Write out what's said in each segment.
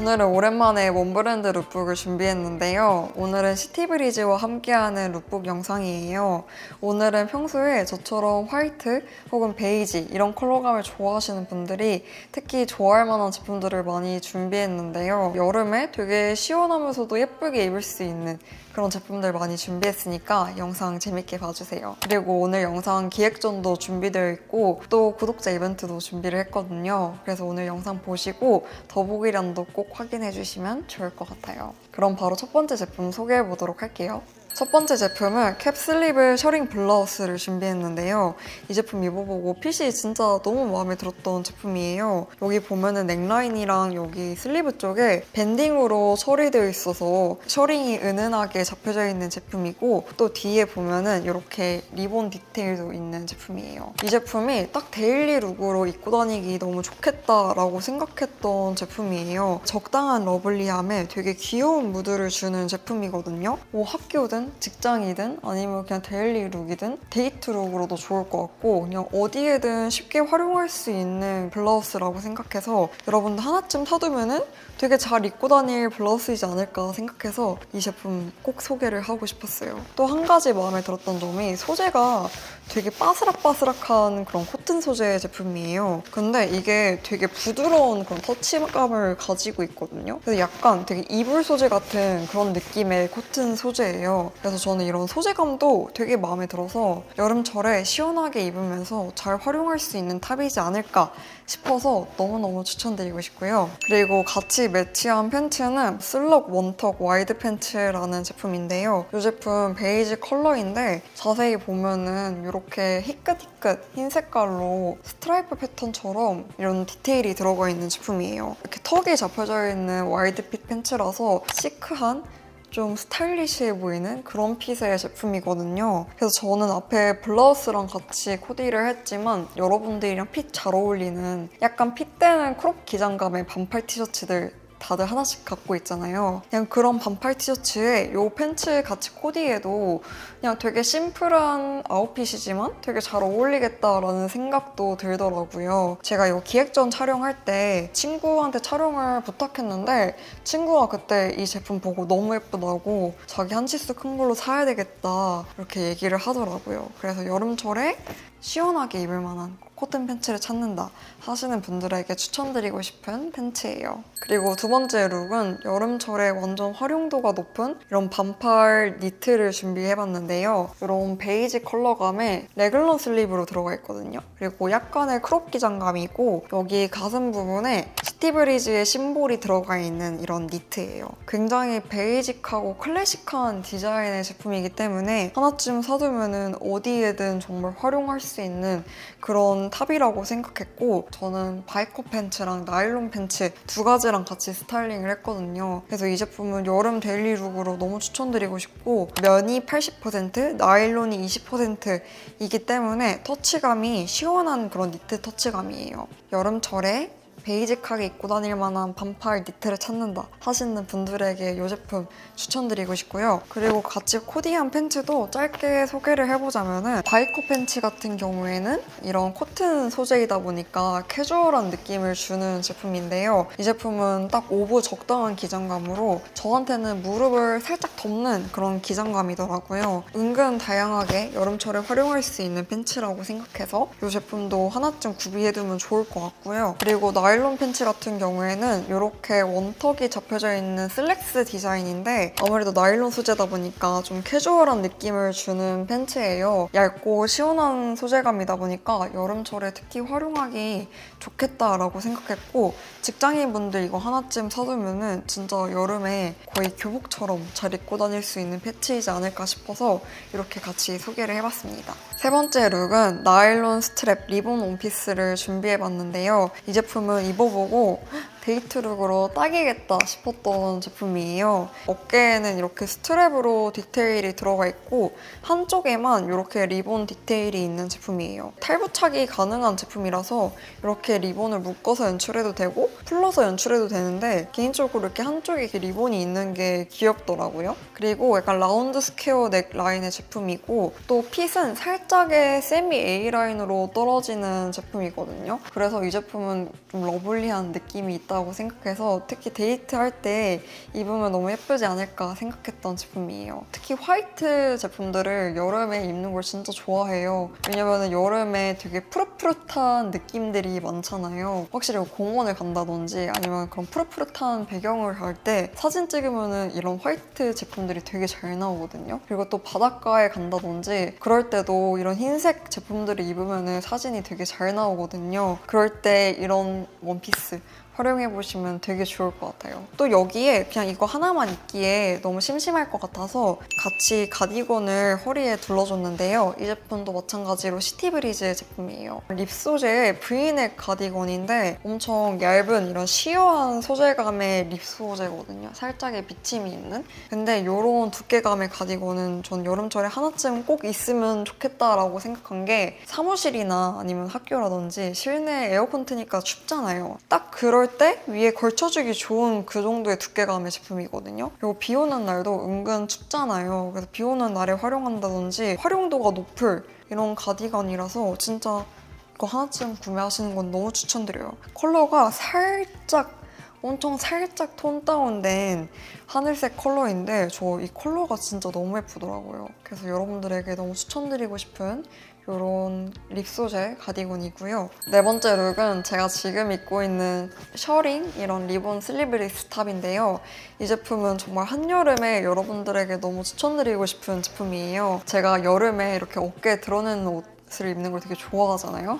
오늘은 오랜만에 원브랜드 룩북을 준비했는데요. 오늘은 시티브리즈와 함께하는 룩북 영상이에요. 오늘은 평소에 저처럼 화이트 혹은 베이지 이런 컬러감을 좋아하시는 분들이 특히 좋아할 만한 제품들을 많이 준비했는데요. 여름에 되게 시원하면서도 예쁘게 입을 수 있는 그런 제품들 많이 준비했으니까 영상 재밌게 봐주세요. 그리고 오늘 영상 기획전도 준비되어 있고 또 구독자 이벤트도 준비를 했거든요. 그래서 오늘 영상 보시고 더보기란도 꼭 확인해 주시면 좋을 것 같아요. 그럼 바로 첫 번째 제품 소개해 보도록 할게요. 첫 번째 제품은 캡슬립을 셔링 블라우스를 준비했는데요. 이 제품 입어보고 핏이 진짜 너무 마음에 들었던 제품이에요. 여기 보면은 넥라인이랑 여기 슬리브 쪽에 밴딩으로 처리되어 있어서 셔링이 은은하게 잡혀져 있는 제품이고 또 뒤에 보면은 이렇게 리본 디테일도 있는 제품이에요. 이 제품이 딱 데일리 룩으로 입고 다니기 너무 좋겠다라고 생각했던 제품이에요. 적당한 러블리함에 되게 귀여운 무드를 주는 제품이거든요. 뭐 학교든 직장이든 아니면 그냥 데일리 룩이든 데이트 룩으로도 좋을 것 같고 그냥 어디에든 쉽게 활용할 수 있는 블라우스라고 생각해서 여러분들 하나쯤 사두면은 되게 잘 입고 다닐 블라우스이지 않을까 생각해서 이 제품 꼭 소개를 하고 싶었어요. 또 한 가지 마음에 들었던 점이 소재가 되게 바스락바스락한 그런 코튼 소재의 제품이에요. 근데 이게 되게 부드러운 그런 터치감을 가지고 있거든요. 그래서 약간 되게 이불 소재 같은 그런 느낌의 코튼 소재예요. 그래서 저는 이런 소재감도 되게 마음에 들어서 여름철에 시원하게 입으면서 잘 활용할 수 있는 탑이지 않을까 싶어서 너무너무 추천드리고 싶고요. 그리고 같이 매치한 팬츠는 슬럭 원턱 와이드 팬츠라는 제품인데요. 이 제품 베이지 컬러인데 자세히 보면은 이렇게 희끗희끗 흰 색깔로 스트라이프 패턴처럼 이런 디테일이 들어가 있는 제품이에요. 이렇게 턱이 잡혀져 있는 와이드 핏 팬츠라서 시크한 좀 스타일리시해 보이는 그런 핏의 제품이거든요. 그래서 저는 앞에 블라우스랑 같이 코디를 했지만 여러분들이랑 핏 잘 어울리는 약간 핏되는 크롭 기장감의 반팔 티셔츠들 다들 하나씩 갖고 있잖아요. 그냥 그런 반팔 티셔츠에 이 팬츠 같이 코디해도 그냥 되게 심플한 아웃핏이지만 되게 잘 어울리겠다라는 생각도 들더라고요. 제가 이 기획전 촬영할 때 친구한테 촬영을 부탁했는데 친구가 그때 이 제품 보고 너무 예쁘다고 자기 한 치수 큰 걸로 사야 되겠다 이렇게 얘기를 하더라고요. 그래서 여름철에 시원하게 입을 만한 코튼 팬츠를 찾는다 하시는 분들에게 추천드리고 싶은 팬츠예요. 그리고 두 번째 룩은 여름철에 완전 활용도가 높은 이런 반팔 니트를 준비해봤는데요. 이런 베이지 컬러감에 레글런 슬리브로 들어가 있거든요. 그리고 약간의 크롭 기장감이고 여기 가슴 부분에 시티브리즈의 심볼이 들어가 있는 이런 니트예요. 굉장히 베이직하고 클래식한 디자인의 제품이기 때문에 하나쯤 사두면은 어디에든 정말 활용할 수 있는 그런 탑이라고 생각했고 저는 바이커 팬츠랑 나일론 팬츠 두 가지랑 같이 스타일링을 했거든요. 그래서 이 제품은 여름 데일리 룩으로 너무 추천드리고 싶고 면이 80%, 나일론이 20%이기 때문에 터치감이 시원한 그런 니트 터치감이에요. 여름철에 베이직하게 입고 다닐 만한 반팔 니트를 찾는다 하시는 분들에게 이 제품 추천드리고 싶고요. 그리고 같이 코디한 팬츠도 짧게 소개를 해보자면은 바이커 팬츠 같은 경우에는 이런 코튼 소재이다 보니까 캐주얼한 느낌을 주는 제품인데요. 이 제품은 딱 오브 적당한 기장감으로 저한테는 무릎을 살짝 덮는 그런 기장감이더라고요. 은근 다양하게 여름철에 활용할 수 있는 팬츠라고 생각해서 이 제품도 하나쯤 구비해두면 좋을 것 같고요. 그리고 나일론 팬츠 같은 경우에는 이렇게 원턱이 잡혀져 있는 슬랙스 디자인인데 아무래도 나일론 소재다 보니까 좀 캐주얼한 느낌을 주는 팬츠예요. 얇고 시원한 소재감이다 보니까 여름철에 특히 활용하기 좋겠다라고 생각했고 직장인분들 이거 하나쯤 사두면은 진짜 여름에 거의 교복처럼 잘 입고 다닐 수 있는 패치이지 않을까 싶어서 이렇게 같이 소개를 해봤습니다. 세 번째 룩은 나일론 스트랩 리본 원피스를 준비해봤는데요. 이 제품은 입어보고 데이트룩으로 딱이겠다 싶었던 제품이에요. 어깨에는 이렇게 스트랩으로 디테일이 들어가 있고 한쪽에만 이렇게 리본 디테일이 있는 제품이에요. 탈부착이 가능한 제품이라서 이렇게 리본을 묶어서 연출해도 되고 풀러서 연출해도 되는데 개인적으로 이렇게 한쪽에 이렇게 리본이 있는 게 귀엽더라고요. 그리고 약간 라운드 스퀘어 넥 라인의 제품이고 또 핏은 살짝의 세미 A라인으로 떨어지는 제품이거든요. 그래서 이 제품은 좀 러블리한 느낌이 있다 있다고 생각해서 특히 데이트할 때 입으면 너무 예쁘지 않을까 생각했던 제품이에요. 특히 화이트 제품들을 여름에 입는 걸 진짜 좋아해요. 왜냐면 여름에 되게 푸릇푸릇한 느낌들이 많잖아요. 확실히 공원을 간다든지 아니면 그런 푸릇푸릇한 배경을 갈 때 사진 찍으면 이런 화이트 제품들이 되게 잘 나오거든요. 그리고 또 바닷가에 간다든지 그럴 때도 이런 흰색 제품들을 입으면 사진이 되게 잘 나오거든요. 그럴 때 이런 원피스 활용해보시면 되게 좋을 것 같아요. 또 여기에 그냥 이거 하나만 입기에 너무 심심할 것 같아서 같이 가디건을 허리에 둘러줬는데요. 이 제품도 마찬가지로 시티브리즈의 제품이에요. 립 소재의 브이넥 가디건인데 엄청 얇은 이런 시어한 소재감의 립 소재거든요. 살짝의 비침이 있는. 근데 이런 두께감의 가디건은 전 여름철에 하나쯤 꼭 있으면 좋겠다라고 생각한 게 사무실이나 아니면 학교라든지 실내 에어컨 트니까 춥잖아요. 딱 그럴 때 위에 걸쳐주기 좋은 그 정도의 두께감의 제품이거든요. 그리고 비 오는 날도 은근 춥잖아요. 그래서 비 오는 날에 활용한다든지 활용도가 높을 이런 가디건이라서 진짜 이거 하나쯤 구매하시는 건 너무 추천드려요. 컬러가 엄청 살짝 톤 다운된 하늘색 컬러인데 저 이 컬러가 진짜 너무 예쁘더라고요. 그래서 여러분들에게 너무 추천드리고 싶은 이런 립 소재 가디건이고요. 네 번째 룩은 제가 지금 입고 있는 셔링 이런 리본 슬리브리스 탑인데요. 이 제품은 정말 한여름에 여러분들에게 너무 추천드리고 싶은 제품이에요. 제가 여름에 이렇게 어깨에 드러내는 옷을 입는 걸 되게 좋아하잖아요.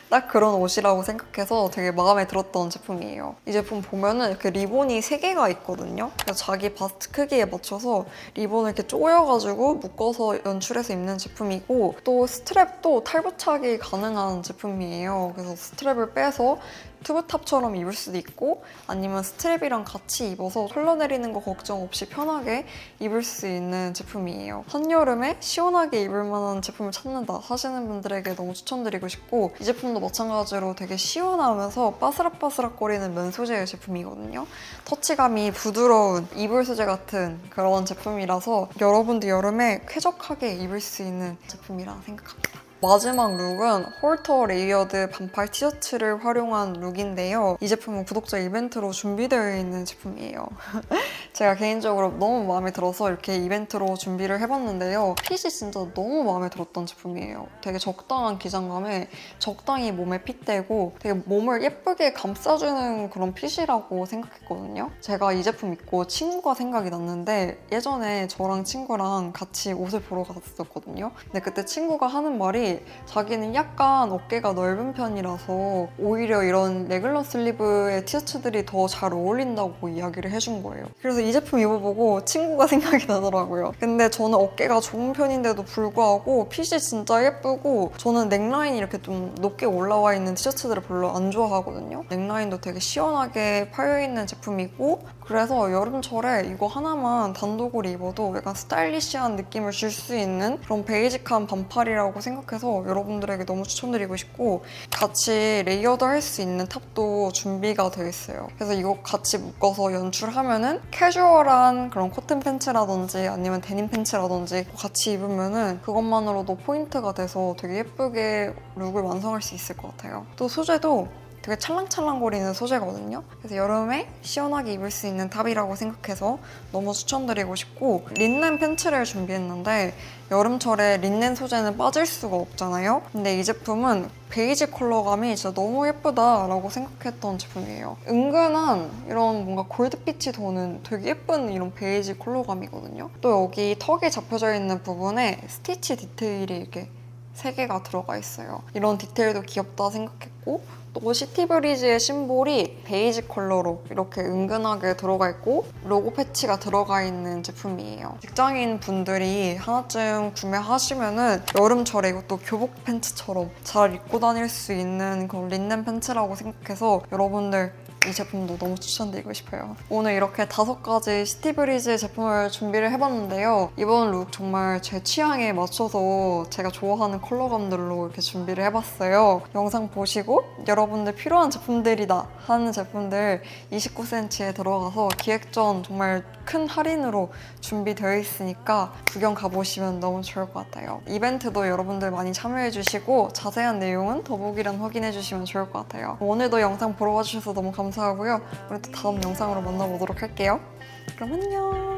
딱 그런 옷이라고 생각해서 되게 마음에 들었던 제품이에요. 이 제품 보면은 이렇게 리본이 3개가 있거든요. 그래서 자기 바스트 크기에 맞춰서 리본을 이렇게 조여가지고 묶어서 연출해서 입는 제품이고 또 스트랩도 탈부착이 가능한 제품이에요. 그래서 스트랩을 빼서 튜브탑처럼 입을 수도 있고 아니면 스트랩이랑 같이 입어서 흘러내리는 거 걱정 없이 편하게 입을 수 있는 제품이에요. 한여름에 시원하게 입을 만한 제품을 찾는다 하시는 분들에게 너무 추천드리고 싶고 이 제품도 마찬가지로 되게 시원하면서 바스락바스락거리는 면 소재의 제품이거든요. 터치감이 부드러운 이불 소재 같은 그런 제품이라서 여러분도 여름에 쾌적하게 입을 수 있는 제품이라 생각합니다. 마지막 룩은 홀터 레이어드 반팔 티셔츠를 활용한 룩인데요. 이 제품은 구독자 이벤트로 준비되어 있는 제품이에요. 제가 개인적으로 너무 마음에 들어서 이렇게 이벤트로 준비를 해봤는데요. 핏이 진짜 너무 마음에 들었던 제품이에요. 되게 적당한 기장감에 적당히 몸에 핏되고 되게 몸을 예쁘게 감싸주는 그런 핏이라고 생각했거든요. 제가 이 제품 입고 친구가 생각이 났는데 예전에 저랑 친구랑 같이 옷을 보러 갔었거든요. 근데 그때 친구가 하는 말이 자기는 약간 어깨가 넓은 편이라서 오히려 이런 레귤러 슬리브의 티셔츠들이 더 잘 어울린다고 이야기를 해준 거예요. 그래서 이 제품 입어보고 친구가 생각이 나더라고요. 근데 저는 어깨가 좁은 편인데도 불구하고 핏이 진짜 예쁘고 저는 넥라인이 이렇게 좀 높게 올라와 있는 티셔츠들을 별로 안 좋아하거든요. 넥라인도 되게 시원하게 파여있는 제품이고 그래서 여름철에 이거 하나만 단독으로 입어도 약간 스타일리시한 느낌을 줄 수 있는 그런 베이직한 반팔이라고 생각해서 여러분들에게 너무 추천드리고 싶고 같이 레이어드 할 수 있는 탑도 준비가 되어 있어요. 그래서 이거 같이 묶어서 연출하면은 캐주얼한 그런 코튼 팬츠라든지 아니면 데님 팬츠라든지 같이 입으면은 그것만으로도 포인트가 돼서 되게 예쁘게 룩을 완성할 수 있을 것 같아요. 또 소재도 되게 찰랑찰랑거리는 소재거든요. 그래서 여름에 시원하게 입을 수 있는 탑이라고 생각해서 너무 추천드리고 싶고 린넨 팬츠를 준비했는데 여름철에 린넨 소재는 빠질 수가 없잖아요. 근데 이 제품은 베이지 컬러감이 진짜 너무 예쁘다라고 생각했던 제품이에요. 은근한 이런 뭔가 골드빛이 도는 되게 예쁜 이런 베이지 컬러감이거든요. 또 여기 턱이 잡혀져 있는 부분에 스티치 디테일이 이렇게 3개가 들어가 있어요. 이런 디테일도 귀엽다 생각했고 또 시티브리즈의 심볼이 베이지 컬러로 이렇게 은근하게 들어가 있고 로고 패치가 들어가 있는 제품이에요. 직장인 분들이 하나쯤 구매하시면은 여름철에 이것도 교복 팬츠처럼 잘 입고 다닐 수 있는 그런 린넨 팬츠라고 생각해서 여러분들 이 제품도 너무 추천드리고 싶어요. 오늘 이렇게 5가지 시티브리즈 제품을 준비를 해봤는데요. 이번 룩 정말 제 취향에 맞춰서 제가 좋아하는 컬러감들로 이렇게 준비를 해봤어요. 영상 보시고 여러분들 필요한 제품들이다 하는 제품들 29cm에 들어가서 기획전 정말 큰 할인으로 준비되어 있으니까 구경 가보시면 너무 좋을 것 같아요. 이벤트도 여러분들 많이 참여해주시고 자세한 내용은 더보기란 확인해주시면 좋을 것 같아요. 오늘도 영상 보러 와주셔서 너무 감사합니다. 감사하고요. 우리 또 다음 영상으로 만나보도록 할게요. 그럼 안녕.